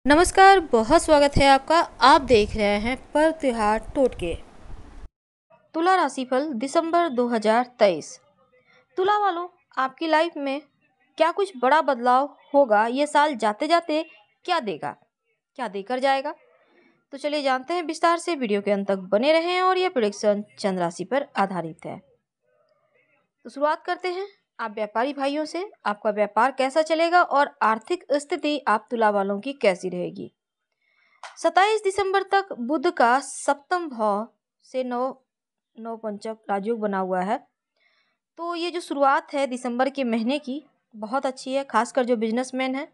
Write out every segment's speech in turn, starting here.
नमस्कार, बहुत स्वागत है आपका। आप देख रहे हैं पर त्योहार टोटके। तुला राशिफल दिसंबर 2023। तुला वालों, आपकी लाइफ में क्या कुछ बड़ा बदलाव होगा? ये साल जाते जाते क्या देगा, क्या देकर जाएगा? तो चलिए जानते हैं विस्तार से। वीडियो के अंत तक बने रहें और ये प्रेडिक्शन चंद्र राशि पर आधारित है। तो शुरुआत करते हैं आप व्यापारी भाइयों से। आपका व्यापार कैसा चलेगा और आर्थिक स्थिति आप तुला वालों की कैसी रहेगी? 27 दिसंबर तक बुध का सप्तम भाव से नौ पंचक राजयोग बना हुआ है। तो ये जो शुरुआत है दिसंबर के महीने की बहुत अच्छी है, खासकर जो बिजनेसमैन है।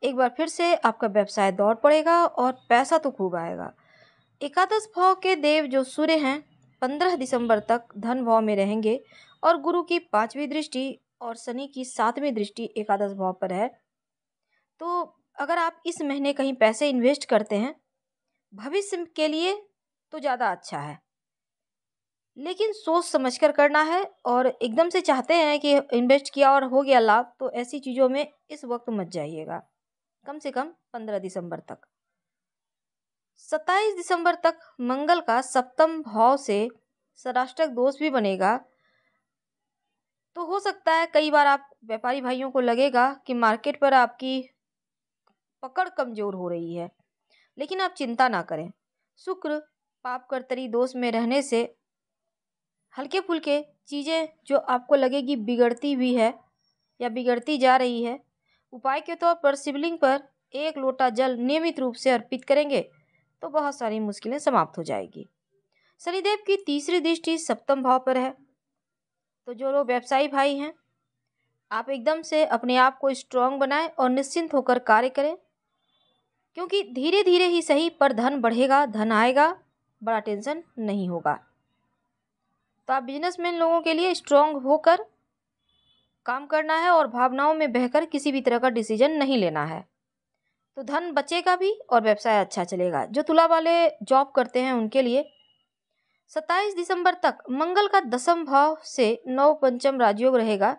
एक बार फिर से आपका व्यवसाय दौड़ पड़ेगा और पैसा तो खूब आएगा। एकादश भाव के देव जो सूर्य हैं 15 दिसंबर तक धन भाव में रहेंगे और गुरु की 5वीं दृष्टि और शनि की 7वीं दृष्टि एकादश भाव पर है। तो अगर आप इस महीने कहीं पैसे इन्वेस्ट करते हैं भविष्य के लिए तो ज़्यादा अच्छा है, लेकिन सोच समझकर करना है। और एकदम से चाहते हैं कि इन्वेस्ट किया और हो गया लाभ, तो ऐसी चीज़ों में इस वक्त मत जाइएगा। कम से कम 15 दिसंबर तक। 27 दिसंबर तक मंगल का सप्तम भाव से षडाष्टक दोष भी बनेगा। तो हो सकता है कई बार आप व्यापारी भाइयों को लगेगा कि मार्केट पर आपकी पकड़ कमजोर हो रही है, लेकिन आप चिंता ना करें। शुक्र पाप कर्तरी दोष में रहने से हल्के फुल्के चीज़ें जो आपको लगेगी बिगड़ती हुई है या बिगड़ती जा रही है, उपाय के तौर पर शिवलिंग पर 1 लोटा जल नियमित रूप से अर्पित करेंगे तो बहुत सारी मुश्किलें समाप्त हो जाएगी। शनिदेव की 3री दृष्टि सप्तम भाव पर है। तो जो लोग व्यवसायी भाई हैं, आप एकदम से अपने आप को स्ट्रांग बनाएं और निश्चिंत होकर कार्य करें, क्योंकि धीरे धीरे ही सही पर धन बढ़ेगा, धन आएगा, बड़ा टेंशन नहीं होगा। तो आप बिजनेसमैन लोगों के लिए स्ट्रांग होकर काम करना है और भावनाओं में बहकर किसी भी तरह का डिसीजन नहीं लेना है। तो धन बचेगा भी और व्यवसाय अच्छा चलेगा। जो तुला वाले जॉब करते हैं उनके लिए 27 दिसंबर तक मंगल का 10म भाव से 9 पंचम राजयोग रहेगा।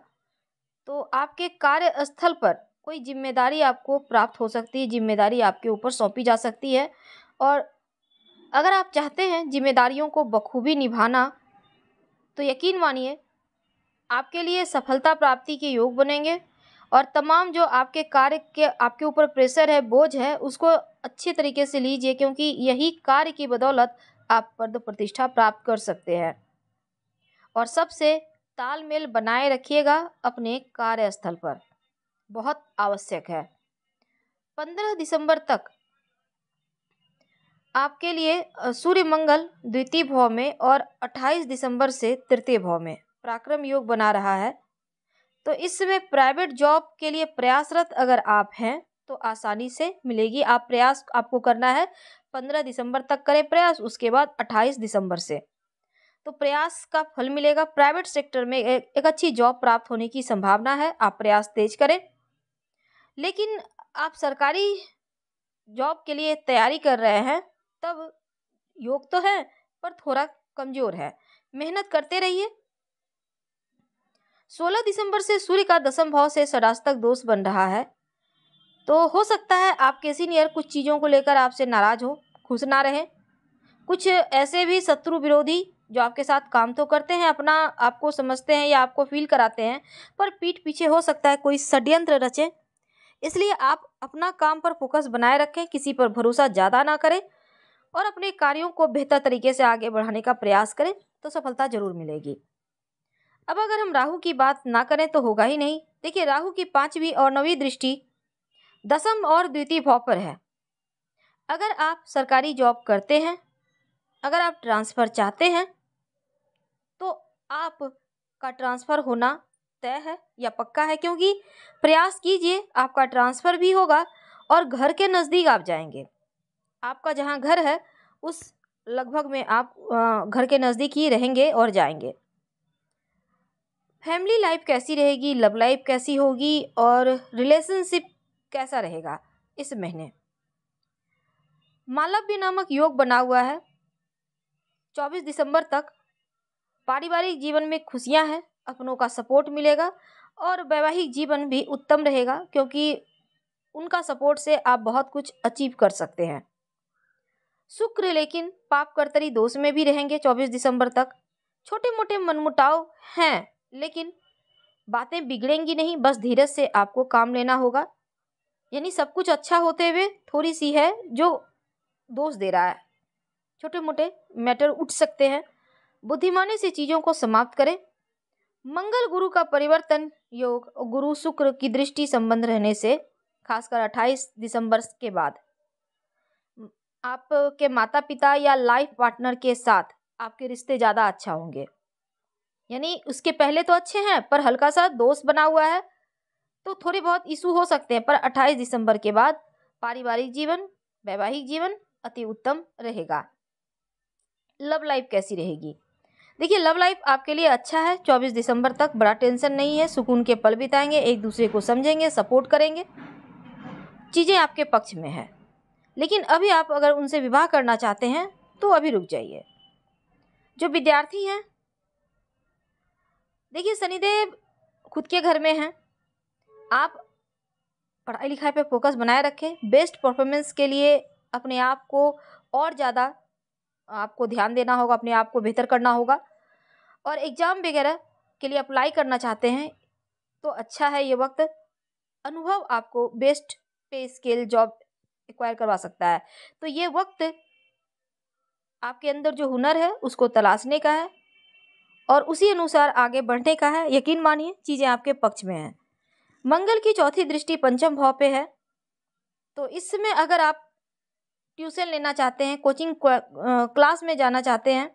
तो आपके कार्यस्थल पर कोई जिम्मेदारी आपको प्राप्त हो सकती है, जिम्मेदारी आपके ऊपर सौंपी जा सकती है। और अगर आप चाहते हैं जिम्मेदारियों को बखूबी निभाना, तो यकीन मानिए आपके लिए सफलता प्राप्ति के योग बनेंगे। और तमाम जो आपके कार्य के आपके ऊपर प्रेशर है, बोझ है, उसको अच्छे तरीके से लीजिए, क्योंकि यही कार्य की बदौलत आप पद प्रतिष्ठा प्राप्त कर सकते हैं। और सबसे तालमेल बनाए रखिएगा अपने कार्यस्थल पर, बहुत आवश्यक है। 15 दिसंबर तक आपके लिए सूर्य मंगल द्वितीय भाव में और 28 दिसंबर से तृतीय भाव में पराक्रम योग बना रहा है। तो इस समय प्राइवेट जॉब के लिए प्रयासरत अगर आप हैं तो आसानी से मिलेगी। आप प्रयास आपको करना है, 15 दिसंबर तक करें प्रयास, उसके बाद 28 दिसंबर से तो प्रयास का फल मिलेगा। प्राइवेट सेक्टर में एक अच्छी जॉब प्राप्त होने की संभावना है। आप प्रयास तेज करें। लेकिन आप सरकारी जॉब के लिए तैयारी कर रहे हैं, तब योग तो है पर थोड़ा कमजोर है, मेहनत करते रहिए। 16 दिसंबर से सूर्य का 10म भाव से षडाष्टक दोष बन रहा है। तो हो सकता है आपके सीनियर कुछ चीज़ों को लेकर आपसे नाराज हो, खुश ना रहे। कुछ ऐसे भी शत्रु विरोधी जो आपके साथ काम तो करते हैं, अपना आपको समझते हैं या आपको फील कराते हैं, पर पीठ पीछे हो सकता है कोई षड्यंत्र रचे। इसलिए आप अपना काम पर फोकस बनाए रखें, किसी पर भरोसा ज़्यादा ना करें और अपने कार्यों को बेहतर तरीके से आगे बढ़ाने का प्रयास करें, तो सफलता जरूर मिलेगी। अब अगर हम राहु की बात ना करें तो होगा ही नहीं। देखिए, राहु की 5वीं और 9वीं दृष्टि 10म और द्वितीय भाव पर है। अगर आप सरकारी जॉब करते हैं, अगर आप ट्रांसफ़र चाहते हैं, तो आपका ट्रांसफ़र होना तय है या पक्का है, क्योंकि प्रयास कीजिए, आपका ट्रांसफ़र भी होगा और घर के नज़दीक आप जाएंगे। आपका जहां घर है उस लगभग में आप घर के नज़दीक ही रहेंगे और जाएंगे। फैमिली लाइफ कैसी रहेगी, लव लाइफ कैसी होगी और रिलेशनशिप कैसा रहेगा इस महीने? मालव्य नामक योग बना हुआ है 24 दिसंबर तक। पारिवारिक जीवन में खुशियां हैं, अपनों का सपोर्ट मिलेगा और वैवाहिक जीवन भी उत्तम रहेगा, क्योंकि उनका सपोर्ट से आप बहुत कुछ अचीव कर सकते हैं। शुक्र लेकिन पाप कर्तरी दोष में भी रहेंगे 24 दिसंबर तक। छोटे मोटे मनमुटाव हैं, लेकिन बातें बिगड़ेंगी नहीं, बस धीरज से आपको काम लेना होगा। यानी सब कुछ अच्छा होते हुए थोड़ी सी है जो दोष दे रहा है, छोटे मोटे मैटर उठ सकते हैं। बुद्धिमानी से चीजों को समाप्त करें। मंगल गुरु का परिवर्तन योग और गुरु शुक्र की दृष्टि संबंध रहने से खासकर 28 दिसंबर के बाद आपके माता पिता या लाइफ पार्टनर के साथ आपके रिश्ते ज़्यादा अच्छा होंगे। यानी उसके पहले तो अच्छे हैं, पर हल्का सा दोष बना हुआ है तो थोड़े बहुत इशू हो सकते हैं, पर 28 दिसंबर के बाद पारिवारिक जीवन, वैवाहिक जीवन अति उत्तम रहेगा। लव लाइफ कैसी रहेगी? देखिए, लव लाइफ आपके लिए अच्छा है। 24 दिसंबर तक बड़ा टेंशन नहीं है, सुकून के पल बिताएंगे, एक दूसरे को समझेंगे, सपोर्ट करेंगे, चीज़ें आपके पक्ष में है। लेकिन अभी आप अगर उनसे विवाह करना चाहते हैं तो अभी रुक जाइए। जो विद्यार्थी हैं, देखिए शनिदेव खुद के घर में हैं। आप पढ़ाई लिखाई पे फोकस बनाए रखें। बेस्ट परफॉर्मेंस के लिए अपने आप को और ज़्यादा आपको ध्यान देना होगा, अपने आप को बेहतर करना होगा। और एग्ज़ाम वगैरह के लिए अप्लाई करना चाहते हैं तो अच्छा है ये वक्त। अनुभव आपको बेस्ट पे स्केल जॉब एक्वायर करवा सकता है। तो ये वक्त आपके अंदर जो हुनर है उसको तलाशने का है और उसी अनुसार आगे बढ़ने का है। यकीन मानिए चीज़ें आपके पक्ष में हैं। मंगल की चौथी दृष्टि पंचम भाव पे है, तो इस समय अगर आप ट्यूशन लेना चाहते हैं, कोचिंग क्लास में जाना चाहते हैं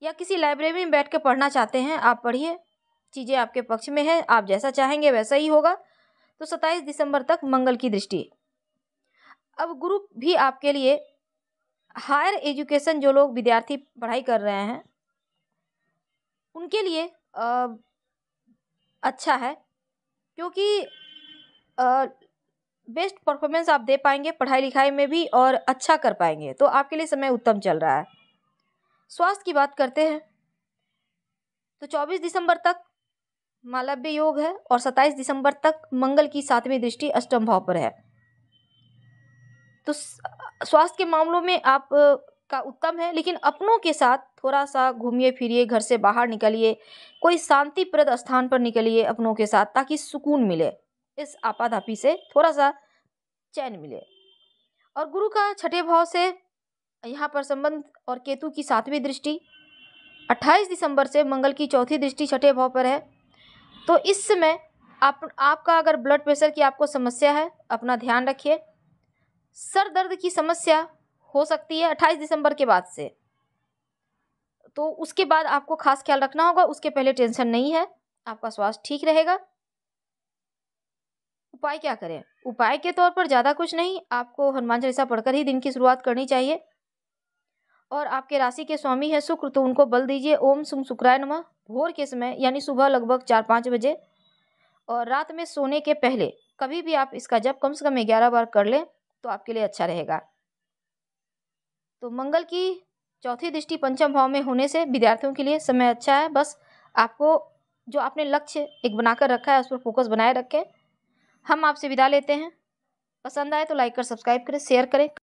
या किसी लाइब्रेरी में बैठ के पढ़ना चाहते हैं, आप पढ़िए, चीज़ें आपके पक्ष में है। आप जैसा चाहेंगे वैसा ही होगा। तो 27 दिसंबर तक मंगल की दृष्टि। अब गुरु भी आपके लिए हायर एजुकेशन, जो लोग विद्यार्थी पढ़ाई कर रहे हैं उनके लिए अच्छा है, क्योंकि बेस्ट परफॉर्मेंस आप दे पाएंगे पढ़ाई लिखाई में भी और अच्छा कर पाएंगे। तो आपके लिए समय उत्तम चल रहा है। स्वास्थ्य की बात करते हैं तो 24 दिसंबर तक मालव्य योग है और 27 दिसंबर तक मंगल की 7वीं दृष्टि अष्टम भाव पर है। तो स्वास्थ्य के मामलों में आप का उत्तम है, लेकिन अपनों के साथ थोड़ा सा घूमिए फिरिए, घर से बाहर निकलिए, कोई शांतिप्रद स्थान पर निकलिए अपनों के साथ, ताकि सुकून मिले, इस आपाधापी से थोड़ा सा चैन मिले। और गुरु का छठे भाव से यहाँ पर संबंध और केतु की 7वीं दृष्टि 28 दिसंबर से मंगल की चौथी दृष्टि छठे भाव पर है। तो इस समय आपका अगर ब्लड प्रेशर की आपको समस्या है, अपना ध्यान रखिए। सर दर्द की समस्या हो सकती है 28 दिसंबर के बाद से, तो उसके बाद आपको खास ख्याल रखना होगा। उसके पहले टेंशन नहीं है, आपका स्वास्थ्य ठीक रहेगा। उपाय क्या करें? उपाय के तौर पर ज़्यादा कुछ नहीं, आपको हनुमान चालीसा पढ़कर ही दिन की शुरुआत करनी चाहिए। और आपके राशि के स्वामी है शुक्र, तो उनको बल दीजिए ओम सुम शुक्राय नमः भोर के समय, यानी सुबह लगभग 4-5 बजे, और रात में सोने के पहले कभी भी आप इसका जप कम से कम 11 बार कर लें तो आपके लिए अच्छा रहेगा। तो मंगल की चौथी दृष्टि पंचम भाव में होने से विद्यार्थियों के लिए समय अच्छा है। बस आपको जो आपने लक्ष्य एक बनाकर रखा है उस पर फोकस बनाए रखें। हम आपसे विदा लेते हैं। पसंद आए तो लाइक कर सब्सक्राइब करें, शेयर करें।